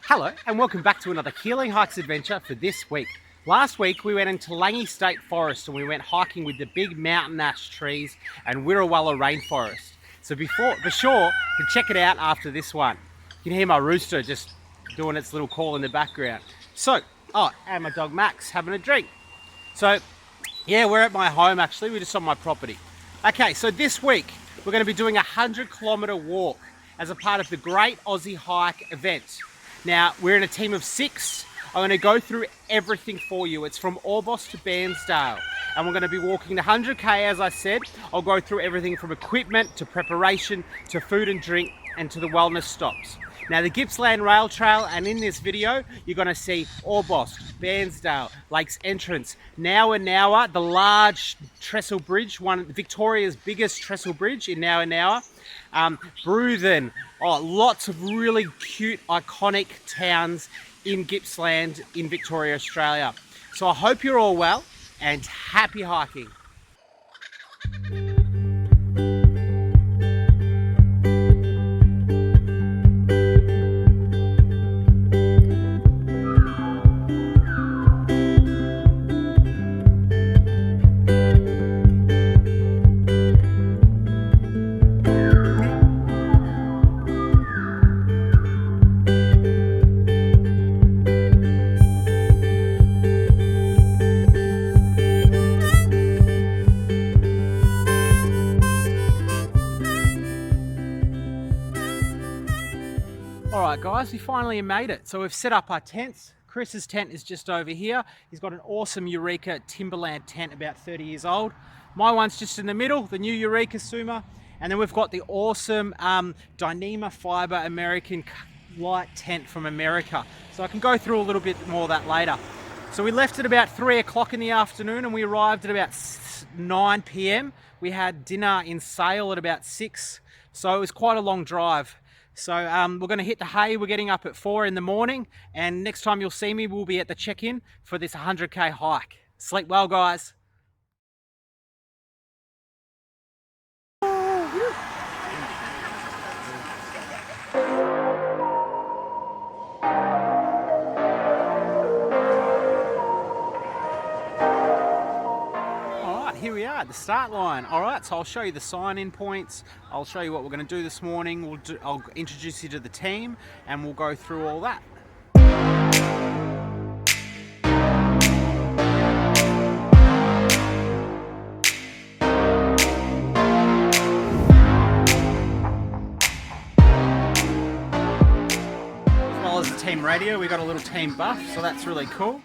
Hello and welcome back to another Healing Hikes adventure for this week. Last week we went into Langi State Forest and we went hiking with the big mountain ash trees and Wirrawalla rainforest. So be sure to check it out after this one. You can hear my rooster just doing its little call in the background. So, and my dog Max having a drink. So, yeah, we're at my home actually, we're just on my property. Okay, so this week we're going to be doing a 100-kilometre walk as a part of the Great Aussie Hike event. Now, we're in a team of 6. I'm going to go through everything for you. It's from Orbost to Bairnsdale. And we're going to be walking the 100k, as I said. I'll go through everything from equipment to preparation to food and drink and to the wellness stops. Now, the Gippsland Rail Trail, and in this video, you're going to see Orbost, Bairnsdale, Lakes Entrance, Nowa Nowa, the large trestle bridge, Victoria's biggest trestle bridge in Nowa Nowa, Bruthen, lots of really cute, iconic towns in Gippsland in Victoria, Australia. So I hope you're all well and happy hiking. Alright guys, we finally made it. So we've set up our tents. Chris's tent is just over here. He's got an awesome Eureka Timberland tent, about 30 years old. My one's just in the middle, the new Eureka Suma. And then we've got the awesome Dyneema Fiber American light tent from America. So I can go through a little bit more of that later. So we left at about 3 o'clock in the afternoon and we arrived at about 9 p.m. We had dinner in Sale at about 6. So it was quite a long drive. So we're going to hit the hay. We're getting up at 4 in the morning, and next time you'll see me, we'll be at the check-in for this 100k hike. Sleep well, guys. Here we are at the start line. All right, so I'll show you the sign-in points. I'll show you what we're going to do this morning. I'll introduce you to the team and we'll go through all that. As well as the team radio, we got a little team buff, so that's really cool.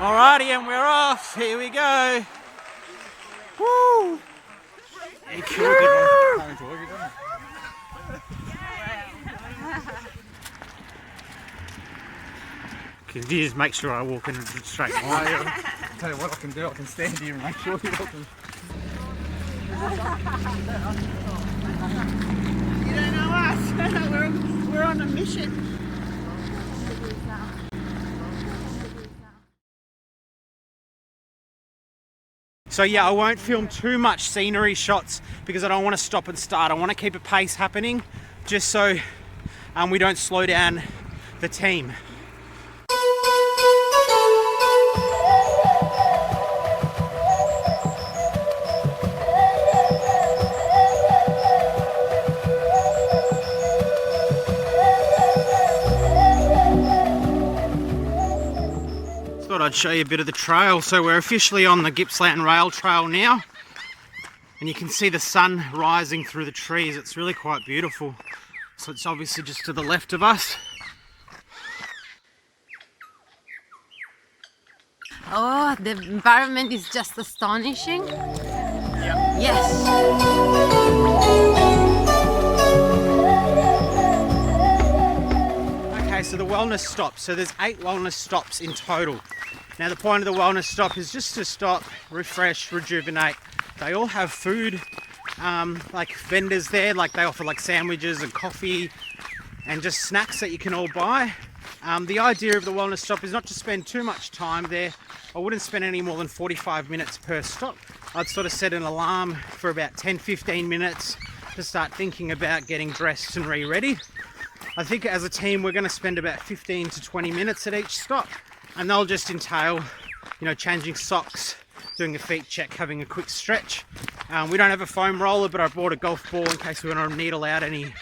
Alrighty, and we're off. Here we go. Woo! Can you just make sure I walk in a straight line? I'll tell you what I can do. I can stand here and make sure you walk in. You don't know us. We're on a mission. So yeah, I won't film too much scenery shots because I don't want to stop and start. I want to keep a pace happening just so we don't slow down the team. Thought I'd show you a bit of the trail. So we're officially on the Gippsland Rail Trail now, and you can see the sun rising through the trees. It's really quite beautiful. So it's obviously just to the left of us. Oh, the environment is just astonishing. Yes. Okay, so the wellness stops. So there's 8 wellness stops in total. Now the point of the wellness stop is just to stop, refresh, rejuvenate. They all have food, like vendors there, like they offer like sandwiches and coffee and just snacks that you can all buy. The idea of the wellness stop is not to spend too much time there. I wouldn't spend any more than 45 minutes per stop. I'd sort of set an alarm for about 10-15 minutes to start thinking about getting dressed and ready. I think as a team we're going to spend about 15 to 20 minutes at each stop, and they'll just entail, you know, changing socks, doing a feet check, having a quick stretch. We don't have a foam roller, but I brought a golf ball in case we want to needle out any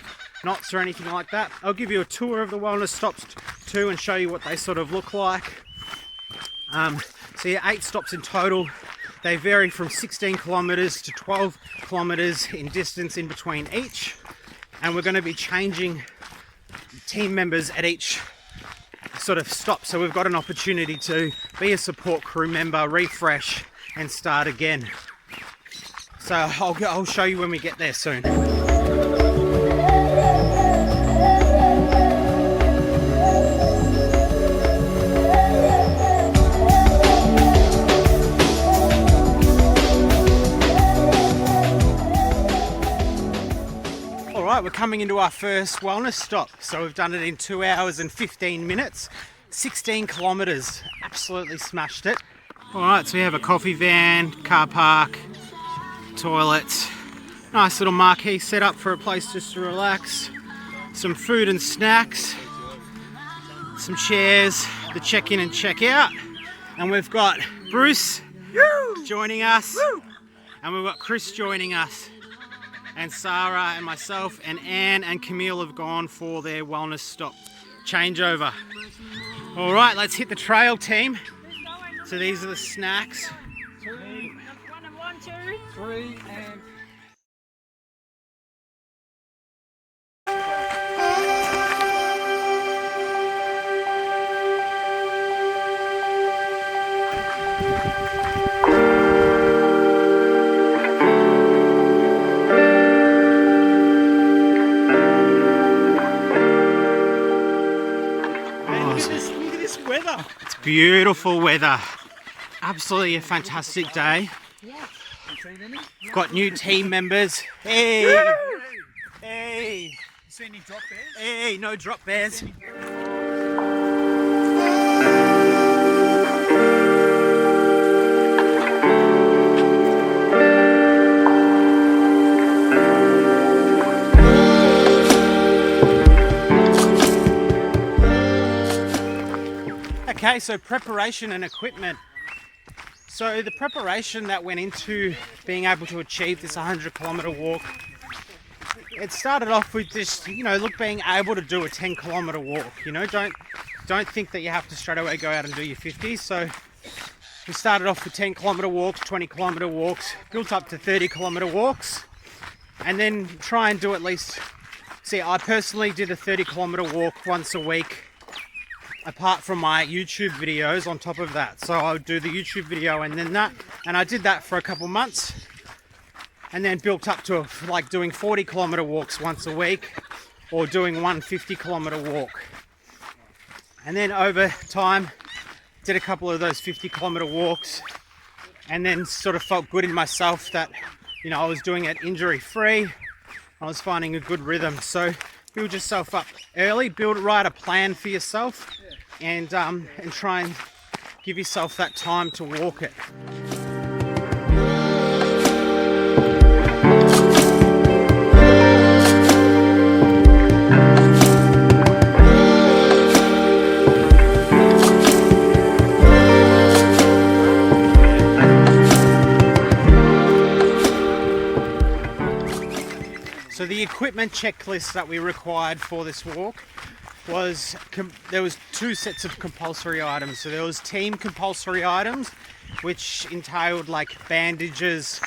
knots or anything like that. I'll give you a tour of the wellness stops too and show you what they sort of look like. So yeah, 8 stops in total. They vary from 16 kilometers to 12 kilometers in distance in between each, and we're going to be changing team members at each sort of stop, so we've got an opportunity to be a support crew member, refresh and start again. So I'll show you when we get there soon. Alright, we're coming into our first wellness stop. So we've done it in 2 hours and 15 minutes, 16 kilometers, absolutely smashed it. Alright, so we have a coffee van, car park, toilets, nice little marquee set up for a place just to relax, some food and snacks, some chairs, the check-in and check-out, and we've got Bruce joining us, and we've got Chris joining us, and Sarah and myself and Anne and Camille have gone for their wellness stop changeover. All right, let's hit the trail, team. So these are the snacks. 1 and 1, 2, 3 and... Look at this weather. It's beautiful weather. Absolutely a fantastic day. We've got new team members. Hey! Hey! You see any drop bears? Hey, no drop bears. Okay, so preparation and equipment. So the preparation that went into being able to achieve this 100-kilometer walk, it started off with this, you know, being able to do a 10-kilometer walk. You know, don't think that you have to straight away go out and do your 50s. So we started off with 10-kilometer walks, 20-kilometer walks, built up to 30-kilometer walks, and then try and do at least. See, I personally did a 30-kilometer walk once a week, apart from my YouTube videos on top of that. So I would do the YouTube video and then that, and I did that for a couple months, and then built up to like doing 40-kilometer walks once a week, or doing one 50-kilometer walk. And then over time, did a couple of those 50-kilometer walks, and then sort of felt good in myself that, you know, I was doing it injury-free. I was finding a good rhythm. So build yourself up early, write a plan for yourself, and try and give yourself that time to walk it. So the equipment checklist that we required for this walk was, there was 2 sets of compulsory items. So there was team compulsory items, which entailed like bandages,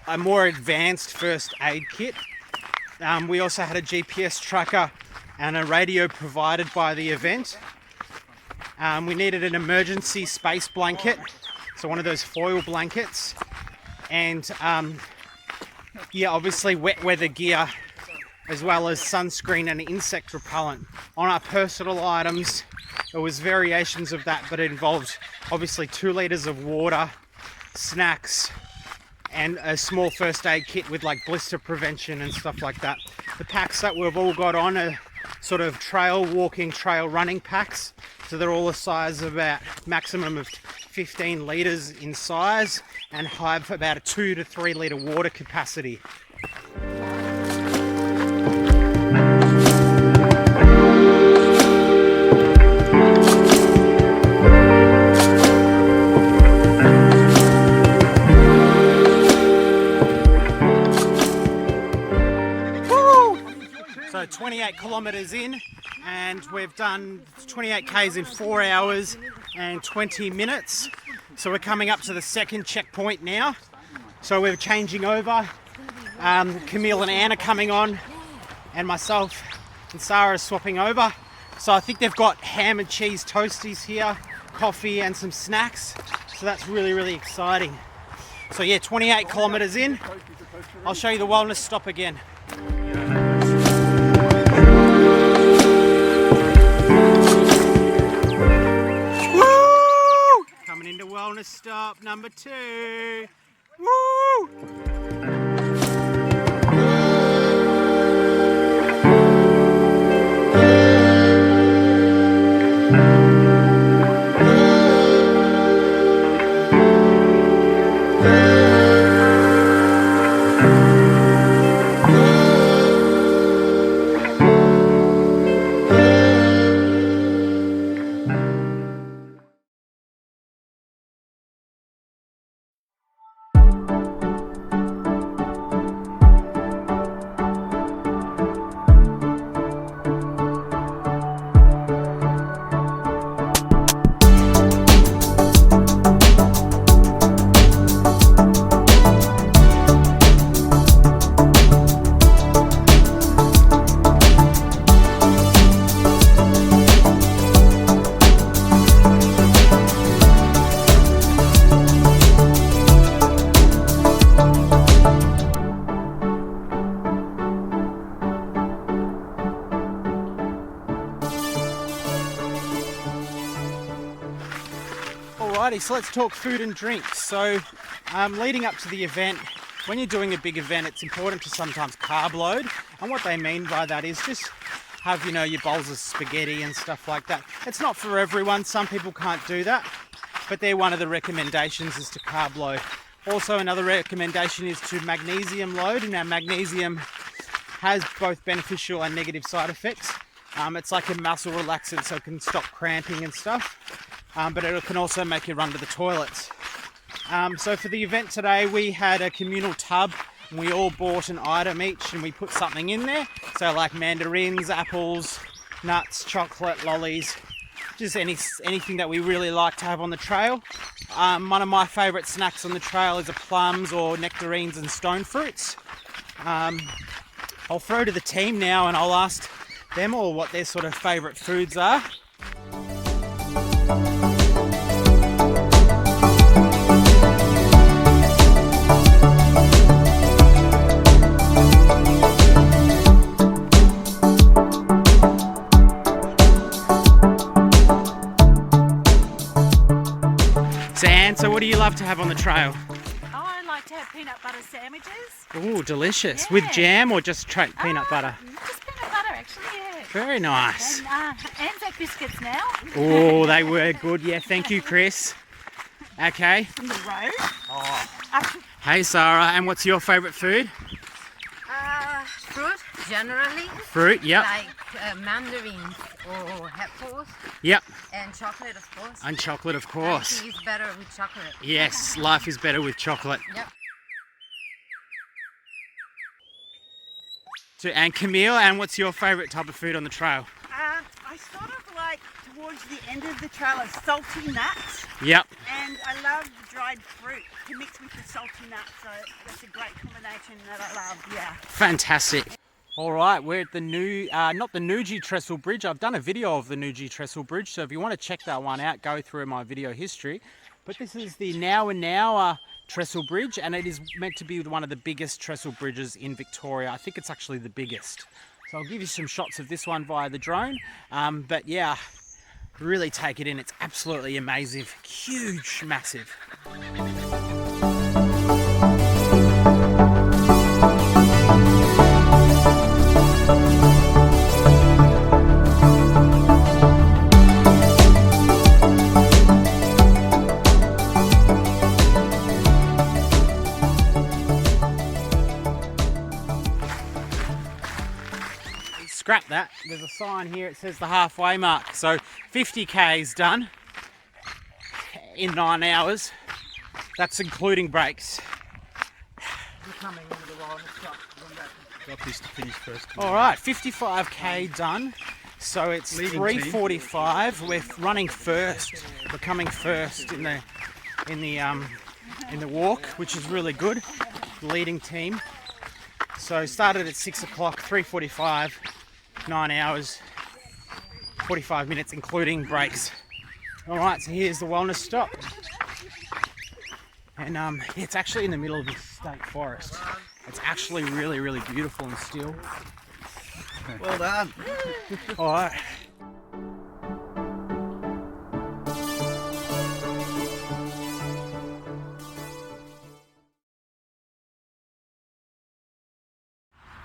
a more advanced first aid kit. We also had a GPS tracker and a radio provided by the event. We needed an emergency space blanket, so one of those foil blankets, and yeah, obviously wet weather gear, as well as sunscreen and insect repellent. On our personal items, there was variations of that, but it involved obviously 2 litres of water, snacks, and a small first aid kit with like blister prevention and stuff like that. The packs that we've all got on are sort of trail walking, trail running packs. So they're all the size of about maximum of 15 litres in size and have about a 2 to 3 litre water capacity. So 28 kilometres in, and we've done 28 k's in 4 hours and 20 minutes. So we're coming up to the second checkpoint now. So we're changing over. Camille and Anne are coming on, and myself and Sarah are swapping over. So I think they've got ham and cheese toasties here, coffee and some snacks. So that's really, really exciting. So yeah, 28 kilometres in. I'll show you the wellness stop again. Into wellness stop number 2. Woo! Alrighty, so let's talk food and drinks. So leading up to the event, when you're doing a big event, it's important to sometimes carb load. And what they mean by that is just have, you know, your bowls of spaghetti and stuff like that. It's not for everyone. Some people can't do that, but they're one of the recommendations is to carb load. Also, another recommendation is to magnesium load. Now, magnesium has both beneficial and negative side effects. It's like a muscle relaxant, so it can stop cramping and stuff. But it can also make you run to the toilets. So for the event today, we had a communal tub, and we all bought an item each, and we put something in there. So like mandarins, apples, nuts, chocolate, lollies, just anything that we really like to have on the trail. One of my favourite snacks on the trail is plums or nectarines and stone fruits. I'll throw to the team now and I'll ask them all what their sort of favourite foods are. So what do you love to have on the trail? Oh, I like to have peanut butter sandwiches. Oh, delicious. Yeah. With jam or just straight peanut butter? Just peanut butter, actually, yeah. Very nice. And Anzac biscuits now. Oh, they were good. Yeah, thank you, Chris. Okay. From the road. Oh. Up Hey, Sarah, and what's your favourite food? Fruit, generally. Fruit, yep. Like mandarins or apples. Yep. And chocolate, of course. And chocolate, of course. Tea is better with chocolate. Yes, life is better with chocolate. Yep. And Camille, and what's your favourite type of food on the trail? I sort of like, towards the end of the trail, are salty nuts. Yep. And I love the dried fruit to mix with the salty nuts. So that's a great combination that I love, yeah. Fantastic. All right, we're at the new, not the Newgie Trestle Bridge. I've done a video of the Newgie Trestle Bridge, so if you want to check that one out, go through my video history. But this is the Now and Now Trestle Bridge, and it is meant to be one of the biggest trestle bridges in Victoria. I think it's actually the biggest. So I'll give you some shots of this one via the drone. But yeah, really take it in. It's absolutely amazing. Huge, massive. Scrap that. There's a sign here. It says the halfway mark. So 50k is done in 9 hours. That's including breaks. Got this to finish first. All right, 55k done. So it's Leading 3:45. We're running first. We're coming first in the walk, which is really good. Leading team. So started at 6 o'clock, 3:45. 9 hours, 45 minutes, including breaks. All right, so here's the wellness stop. And it's actually in the middle of the state forest. It's actually really, really beautiful and still. Well done. All right.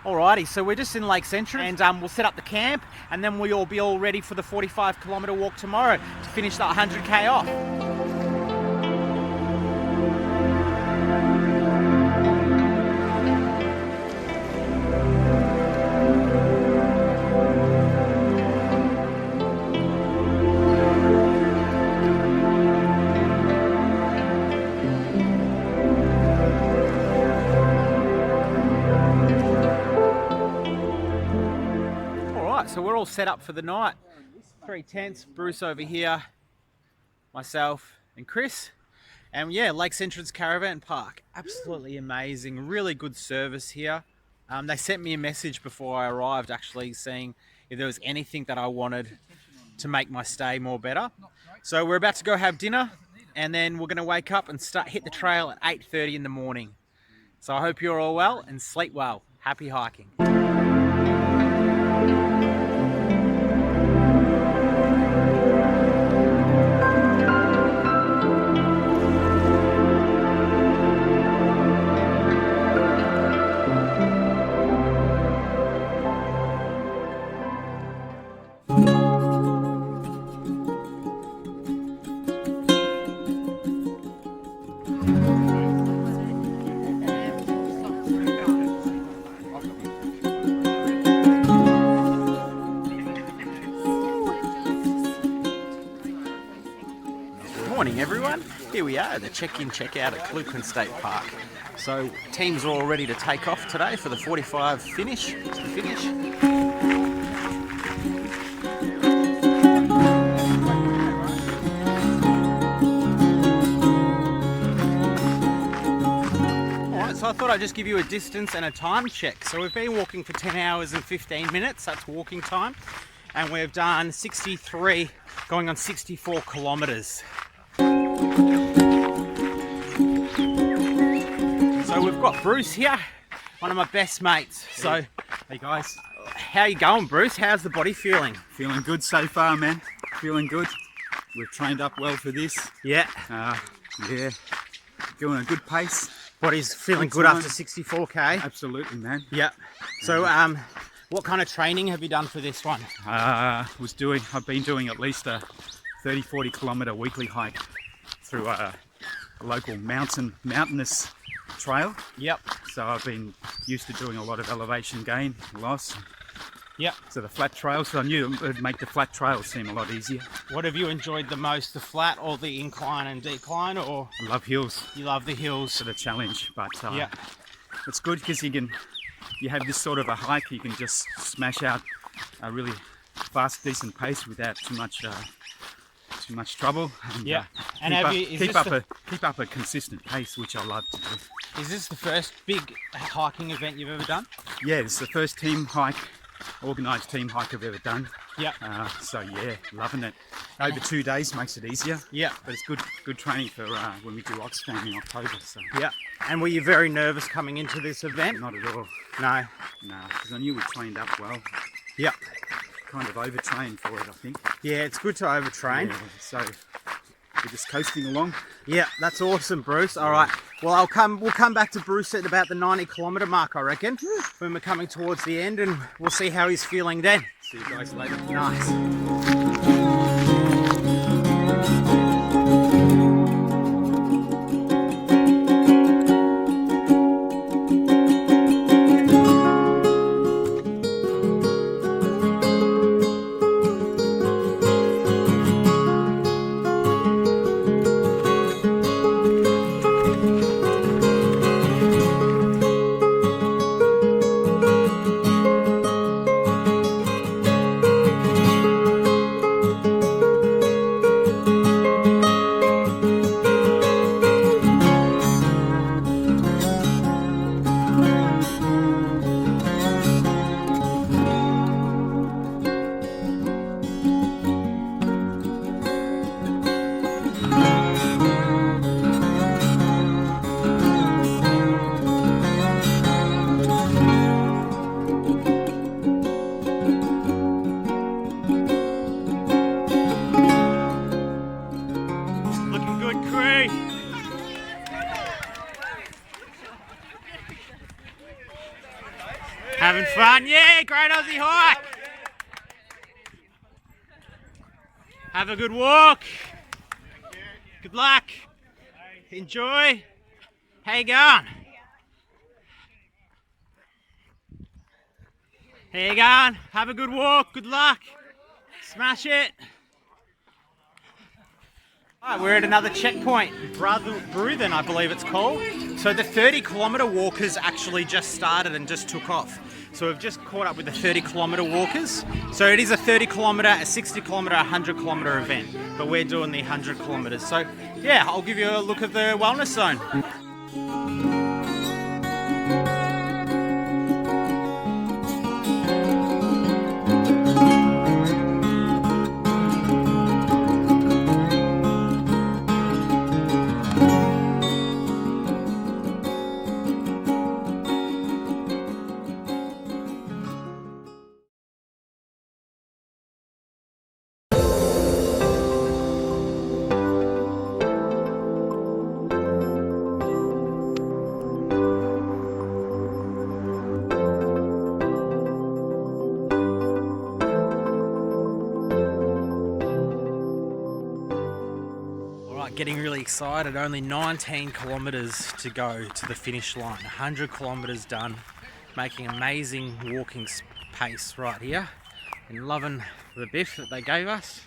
Alrighty, so we're just in Lakes Entrance and we'll set up the camp and then we'll be all ready for the 45-kilometre walk tomorrow to finish that 100k off. So we're all set up for the night. 3 tents, Bruce over here, myself and Chris. And yeah, Lakes Entrance Caravan Park. Absolutely amazing, really good service here. They sent me a message before I arrived actually saying if there was anything that I wanted to make my stay more better. So we're about to go have dinner and then we're gonna wake up and hit the trail at 8:30 in the morning. So I hope you're all well and sleep well. Happy hiking. Morning everyone, here we are at the check-in check-out at Kluken State Park. So teams are all ready to take off today for the 45 finish. It's the finish. Alright, so I thought I'd just give you a distance and a time check. So we've been walking for 10 hours and 15 minutes, that's walking time. And we've done 63, going on 64 kilometres. So we've got Bruce here, one of my best mates. So, Hey guys. how you going, Bruce? How's the body feeling? Feeling good so far, man. Feeling good. We've trained up well for this. Yeah, Yeah. Doing a good pace. body's feeling good time. after 64k. Absolutely, man. Yeah. So, what kind of training have you done for this one? I've been doing at least a 30-40 kilometre weekly hike through a local mountainous trail. Yep. So I've been used to doing a lot of elevation gain, loss. Yep. So the flat trails, so I knew it would make the flat trails seem a lot easier. What have you enjoyed the most, the flat or the incline and decline, or I love hills you love the hills? for the challenge, but Yeah. it's good because you have this sort of a hike, you can just smash out a really fast, decent pace without too much trouble. And, Yeah. And keep up a consistent pace, which I love to do. Is this the first big hiking event you've ever done? Yeah, it's the first team hike, organised team hike I've ever done. Yeah. So yeah, loving it. Over 2 days makes it easier. Yeah. But it's good training for when we do Oxfam in October. So Yeah. And were you very nervous coming into this event? not at all. No. No, because I knew we trained up well. Yeah. Kind of overtrained for it, I think. Yeah, it's good to overtrain. Yeah, so we're just coasting along. Yeah, that's awesome, Bruce. All right. Well, we'll come back to Bruce at about the 90-kilometre mark, I reckon, when we're coming towards the end, and we'll see how he's feeling then. See you guys later. Nice. Looking good, crew. Having fun? Yeah, great Aussie hike. Have a good walk. Good luck. Enjoy. How you going? How you going? Have a good walk. Good luck. Smash it. Right, we're at another checkpoint, Bruthen, I believe it's called. So the 30-kilometre walkers actually just started and just took off. So we've just caught up with the 30-kilometre walkers. So it is a 30-kilometre, a 60-kilometre, a 100-kilometre event, but we're doing the 100 kilometres. So yeah, I'll give you a look at the wellness zone. Getting really excited. Only 19 kilometres to go to the finish line. 100 kilometres done. Making amazing walking pace right here. And loving the biff that they gave us.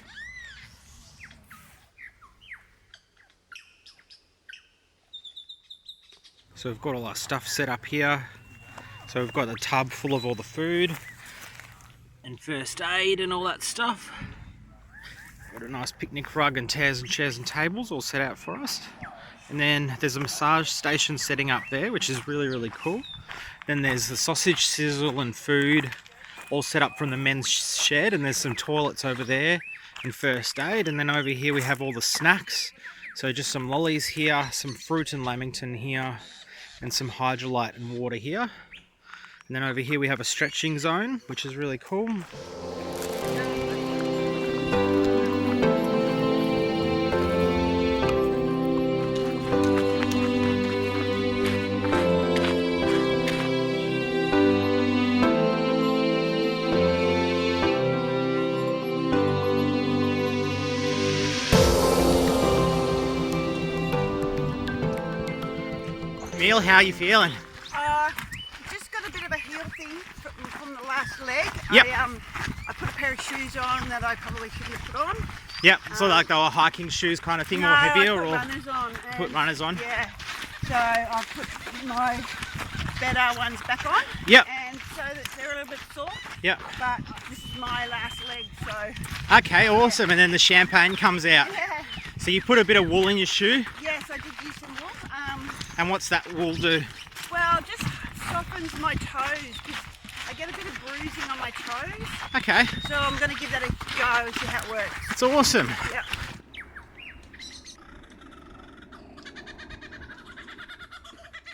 So we've got all our stuff set up here. So we've got the tub full of all the food and first aid and all that stuff. Got a nice picnic rug and chairs and tables all set out for us. And then there's a massage station setting up there, which is really, really cool. Then there's the sausage sizzle and food all set up from the men's shed, and there's some toilets over there and first aid. And then over here we have all the snacks. So just some lollies here, some fruit and lamington here, and some Hydralyte and water here. And then over here we have a stretching zone, which is really cool. Neil, how are you feeling? Just got a bit of a heel thing from the last leg. Yep. I put a pair of shoes on that I probably shouldn't have put on. Yep, so like they were hiking shoes kind of thing, No, more I heavier, put or runners on. put runners on? Yeah. So I put my better ones back on. Yep. And so that they're a little bit sore. Yep. But this is my last leg, so Okay, awesome. And then the champagne comes out. yeah. So you put a bit of wool in your shoe, Yes, I did use some wool. and what's that wool do? Well, just so softens my toes. 'Cause I get a bit of bruising on my toes. Okay, So I'm going to give that a go, see how it works. it's awesome. Yeah.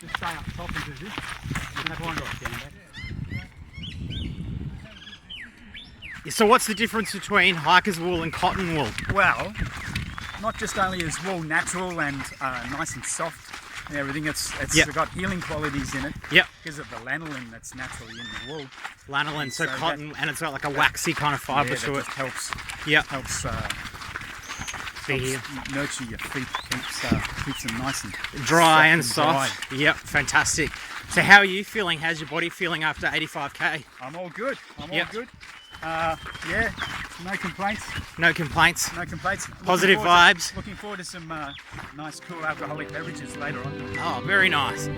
Just stay up top and do this. You have one drop down back. So what's the difference between hiker's wool and cotton wool? Well, not just only is wool natural and nice and soft and everything, it's Yep. got healing qualities in it Yep, because of the lanolin that's naturally in the wool. lanolin, so So cotton, and it's got like a waxy kind of fibre Yeah, to that it. just helps Yep, be helps nurture your feet, keeps them nice and dry and dry. soft. Yep, fantastic. So how are you feeling? How's your body feeling after 85k? I'm all good. I'm Yep. all good. Yeah, no complaints. No complaints. No complaints. Positive Looking forward vibes. looking forward to some nice, cool alcoholic beverages later on. Oh, very nice.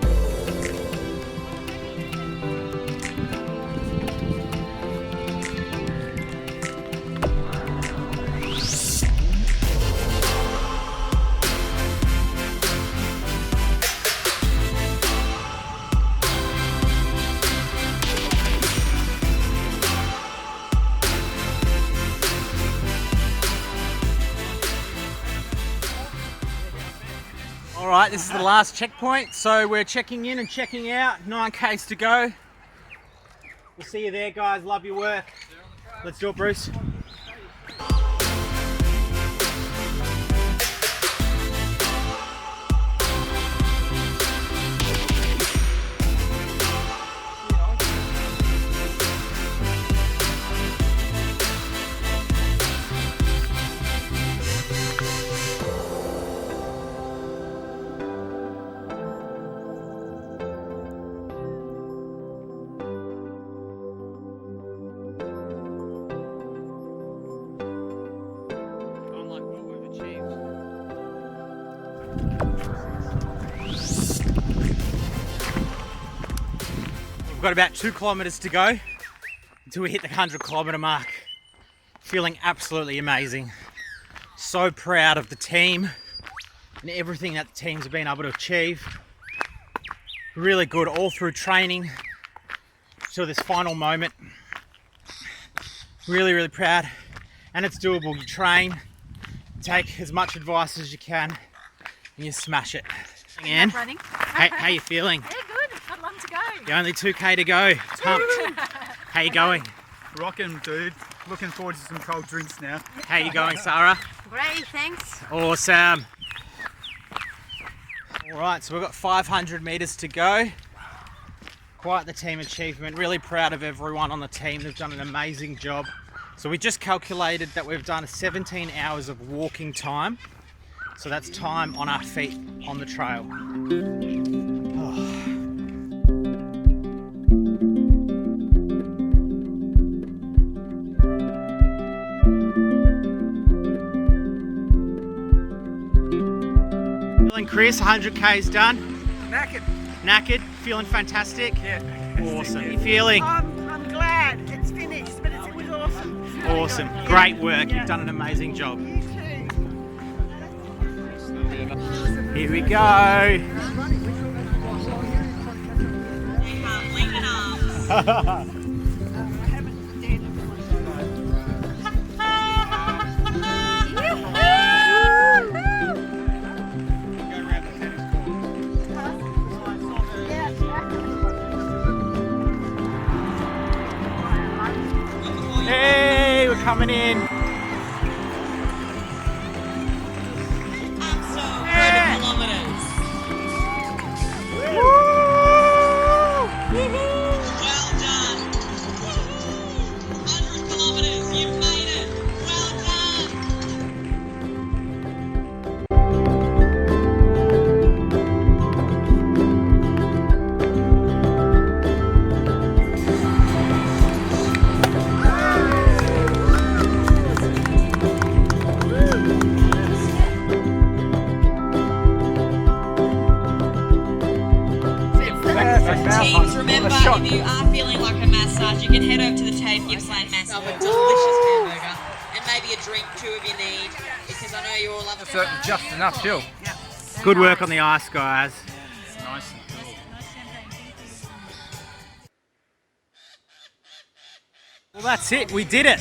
All right, this is the last checkpoint, so we're checking in and checking out. 9k's to go. We'll see you there, guys. Love your work. Let's do it, Bruce. Unlike what we've achieved. We've got about 2 kilometres to go until we hit the 100-kilometre mark. Feeling absolutely amazing. So proud of the team and everything that the teams have been able to achieve. Really good all through training till this final moment. Really, really proud. And it's doable. You train, take as much advice as you can, and you smash it. Anne, Running. how you feeling? Yeah, good. Got long to go. You're only 2k to go. Pumped. How you going? Rockin', dude. Looking forward to some cold drinks now. How you going, Sarah? Great, thanks. Awesome. All right, so we've got 500 meters to go. Quite the team achievement. Really proud of everyone on the team. They've done an amazing job. So we just calculated that we've done 17 hours of walking time. So that's time on our feet on the trail. Feeling Chris, 100k's done. Knackered. Knackered, feeling fantastic. Yeah. Awesome. You feeling? I'm glad it's finished, but it was awesome. Awesome. Great work. You've done an amazing job. You too. Here we go. Hey, we're coming in. Well done. 100 kilometres, you've made it. Well done. Teams, remember, if you are feeling like a massage, you can head over to the Tate Gippsland Massage. A delicious hamburger and maybe a drink too if you need, because I know you all love it. Just enough chill. Good work on the ice, guys. Nice and Well, that's it. We did it.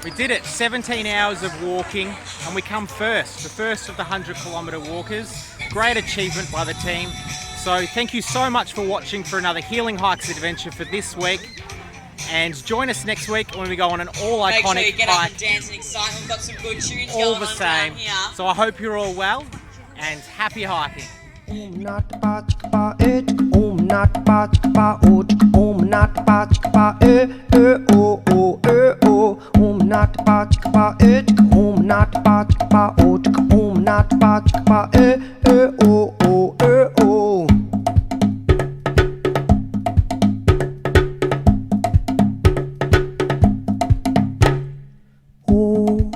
We did it. 17 hours of walking, and we come first. The first of the 100-kilometre walkers. Great achievement by the team. So thank you so much for watching for another Healing Hikes adventure for this week. And join us next week when we go on an all-iconic Make sure you get up hike. and dance and excite. We've got some good tunes All going the on same. down here. So I hope you're all well, and happy hiking. Om nat ba chicka ba it, om nat ba chicka ba o, om nat ba chicka ba o o, om nat ba chicka ba it, om nat ba chicka ba o, om nat ba chicka ba o o. Oh,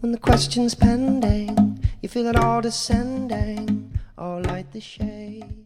when the question's pending, you feel it all descending. Oh, light the shade.